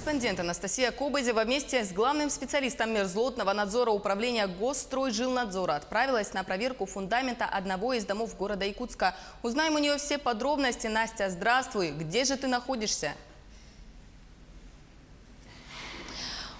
корреспондент Анастасия Кобызева вместе с главным специалистом мерзлотного надзора управления Госстройжилнадзора отправилась на проверку фундамента одного из домов города Якутска. Узнаем у нее все подробности. Настя, здравствуй. Где же ты находишься?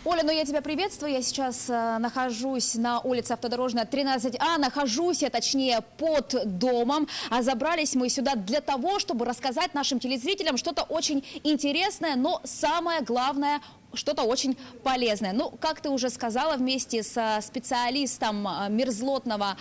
Оля, ну я тебя приветствую. Я сейчас нахожусь на улице Автодорожная, 13А. Нахожусь я, точнее, под домом. А забрались мы сюда для того, чтобы рассказать нашим телезрителям что-то очень интересное, но самое главное – что-то очень полезное. Ну, как ты уже сказала, вместе с специалистом мерзлотного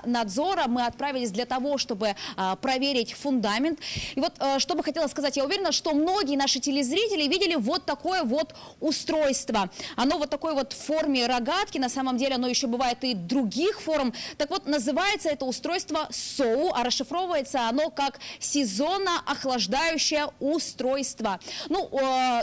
надзора мы отправились для того, чтобы проверить фундамент. И вот что бы хотела сказать, я уверена, что многие наши телезрители видели вот такое вот устройство. Оно вот такой вот в форме рогатки, на самом деле оно еще бывает и других форм. Так вот, называется это устройство СОУ, а расшифровывается оно как сезонно охлаждающее устройство. Ну,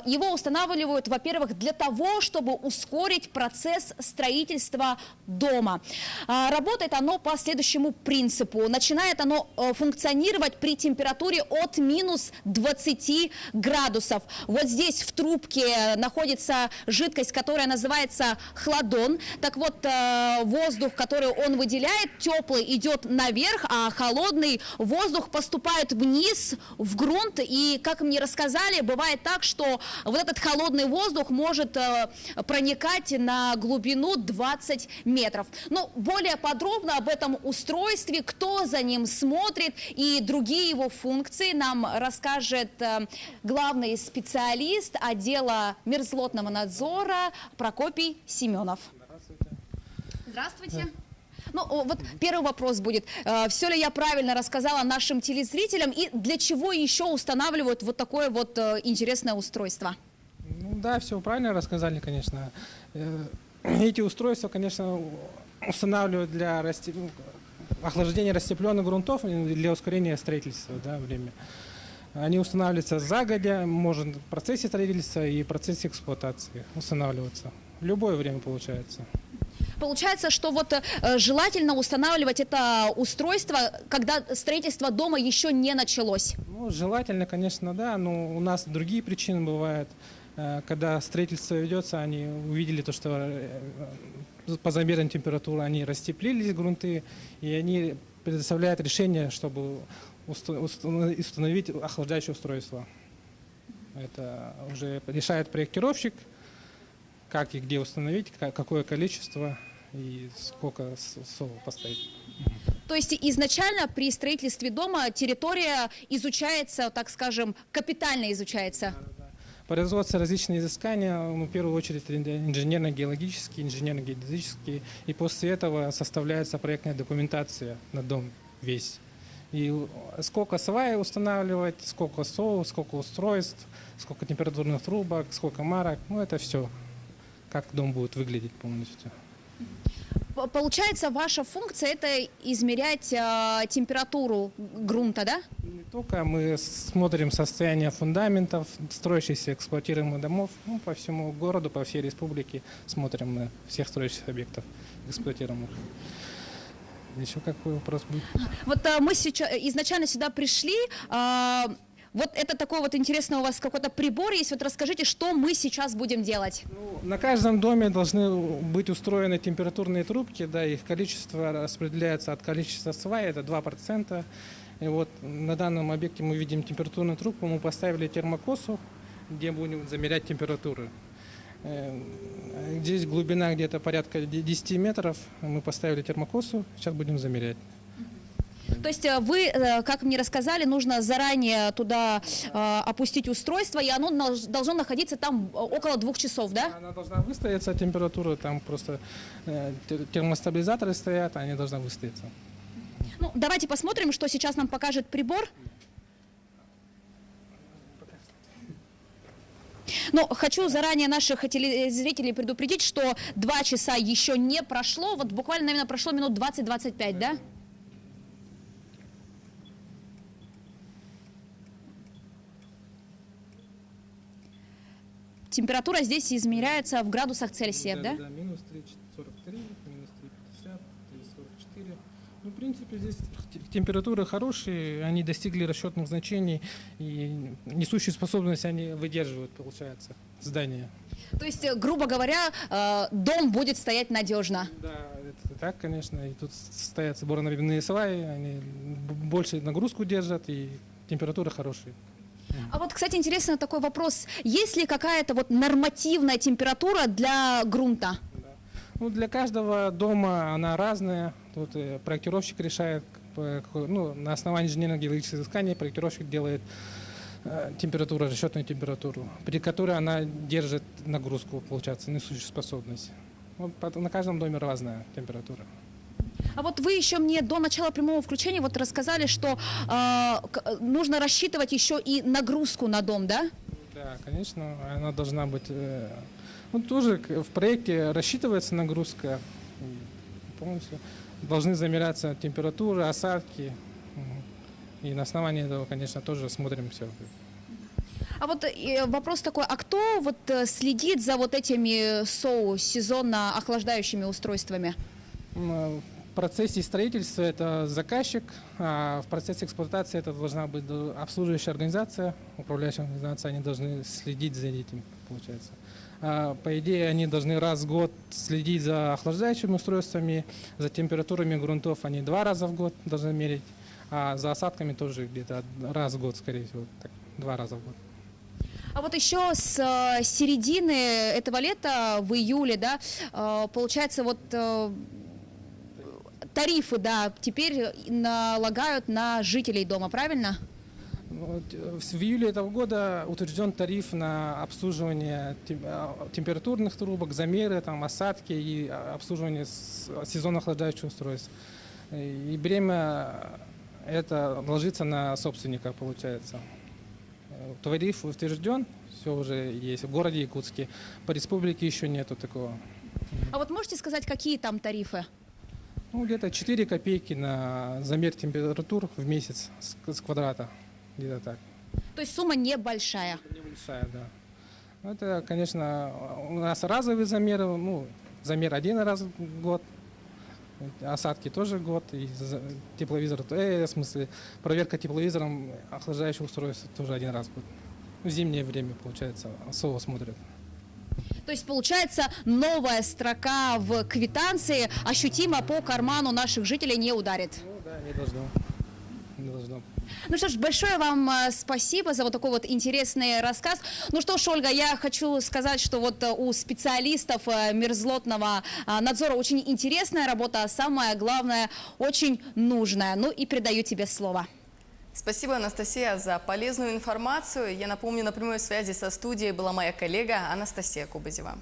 его устанавливают, во-первых, для того, чтобы ускорить процесс строительства дома. Работает оно по следующему принципу. Начинает оно функционировать при температуре от минус 20 градусов. Вот здесь в трубке находится жидкость, которая называется хладон. Так вот, воздух, который он выделяет, теплый, идет наверх, а холодный воздух поступает вниз, в грунт. И, как мне рассказали, бывает так, что вот этот холодный воздух может проникать на глубину 20 метров. Но более подробно об этом устройстве, кто за ним смотрит и другие его функции нам расскажет главный специалист отдела мерзлотного надзора Прокопий Семенов. Здравствуйте. Ну, вот первый вопрос будет. Все ли я правильно рассказала нашим телезрителям и для чего еще устанавливают вот такое вот интересное устройство? Ну, да, все правильно рассказали, конечно. Эти устройства, конечно, устанавливают для охлаждения растепленных грунтов, для ускорения строительства, да, время. Они устанавливаются загодя, может в процессе строительства и в процессе эксплуатации устанавливаться. В любое время получается. Получается, что вот желательно устанавливать это устройство, когда строительство дома еще не началось. Ну, желательно, конечно, да, но у нас другие причины бывают. Когда строительство ведется, они увидели то, что по замерам температуры они растеплились, грунты, и они предоставляют решение, чтобы установить охлаждающее устройство. Это уже решает проектировщик, как и где установить, какое количество и сколько СОУ поставить. То есть изначально при строительстве дома территория изучается, так скажем, капитально изучается? Производятся различные изыскания, в первую очередь инженерно-геологические, инженерно-геодезические, и после этого составляется проектная документация на дом весь. И сколько сваи устанавливать, сколько СОУ, сколько устройств, сколько температурных трубок, сколько марок, ну это все, как дом будет выглядеть полностью. Получается, ваша функция – это измерять температуру грунта, да? Не только, мы смотрим состояние фундаментов, строящихся эксплуатируемых домов, ну, по всему городу, по всей республике смотрим мы всех строящихся объектов эксплуатируемых. Еще какой вопрос будет? Вот мы сейчас изначально сюда пришли. Вот это такой вот интересный у вас какой-то прибор есть. Вот расскажите, что мы сейчас будем делать. Ну, на каждом доме должны быть устроены температурные трубки, да, их количество распределяется от количества свай, это 2%. И вот на данном объекте мы видим температурную трубку, мы поставили термокосу, где будем замерять температуру. Здесь глубина где-то порядка 10 метров, мы поставили термокосу, сейчас будем замерять. То есть вы, как мне рассказали, нужно заранее туда опустить устройство, и оно должно находиться там около 2 часов, да? Она должна выстояться, температура, там просто термостабилизаторы стоят, они должны выстояться. Ну, давайте посмотрим, что сейчас нам покажет прибор. Но хочу заранее наших телезрителей предупредить, что 2 часа еще не прошло, вот буквально, наверное, прошло минут 20-25, да? Температура здесь измеряется в градусах Цельсия, да? Да, минус 3,43, минус 3,50, 3,44. Ну, в принципе, здесь температуры хорошие, они достигли расчетных значений, и несущую способность они выдерживают, получается, здание. То есть, грубо говоря, дом будет стоять надежно. Да, это так, конечно. И тут стоят сборно-набивные сваи, они больше нагрузку держат, и температура хорошая. А вот, кстати, интересный такой вопрос. Есть ли какая-то вот нормативная температура для грунта? Ну, для каждого дома она разная. Тут проектировщик решает, на основании инженерно-геологических изысканий проектировщик делает температуру, расчетную температуру, при которой она держит нагрузку, получается, несущую способность. Вот на каждом доме разная температура. А вот вы еще мне до начала прямого включения вот рассказали, что нужно рассчитывать еще и нагрузку на дом, да? Да, конечно, она должна быть... тоже в проекте рассчитывается нагрузка, полностью должны замеряться температура, осадки. И на основании этого, конечно, тоже смотрим все. А вот вопрос такой, а кто вот следит за вот этими СОУ, сезонно охлаждающими устройствами? В процессе строительства это заказчик, а в процессе эксплуатации это должна быть обслуживающая организация, управляющая организация, они должны следить за этим, получается. По идее, они должны раз в год следить за охлаждающими устройствами, за температурами грунтов, они 2 раза в год должны мерить, а за осадками тоже где-то раз в год, скорее всего, так, 2 раза в год. А вот еще с середины этого лета, в июле, да, получается, вот тарифы, да, теперь налагают на жителей дома, правильно? В июле этого года утвержден тариф на обслуживание температурных трубок, замеры, там, осадки и обслуживание сезонно охлаждающих устройств. И время это ложится на собственника, получается. Тариф утвержден, все уже есть в городе Якутске, по республике еще нету такого. А вот можете сказать, какие там тарифы? Где-то 4 копейки на замер температур в месяц с квадрата. Где-то так. То есть сумма небольшая? Небольшая, да. Это, конечно, у нас разовый замер, замер 1 раз в год, осадки тоже год, и тепловизор, в смысле, проверка тепловизором охлаждающих устройств тоже 1 раз в год. В зимнее время, получается, СОУ смотрят. То есть, получается, новая строка в квитанции ощутимо по карману наших жителей не ударит? Да, не должно. Не должно. Ну что ж, большое вам спасибо за вот такой вот интересный рассказ. Ну что ж, Ольга, я хочу сказать, что вот у специалистов мерзлотного надзора очень интересная работа, а самое главное, очень нужная. Ну и передаю тебе слово. Спасибо, Анастасия, за полезную информацию. Я напомню, на прямой связи со студией была моя коллега Анастасия Кубазева.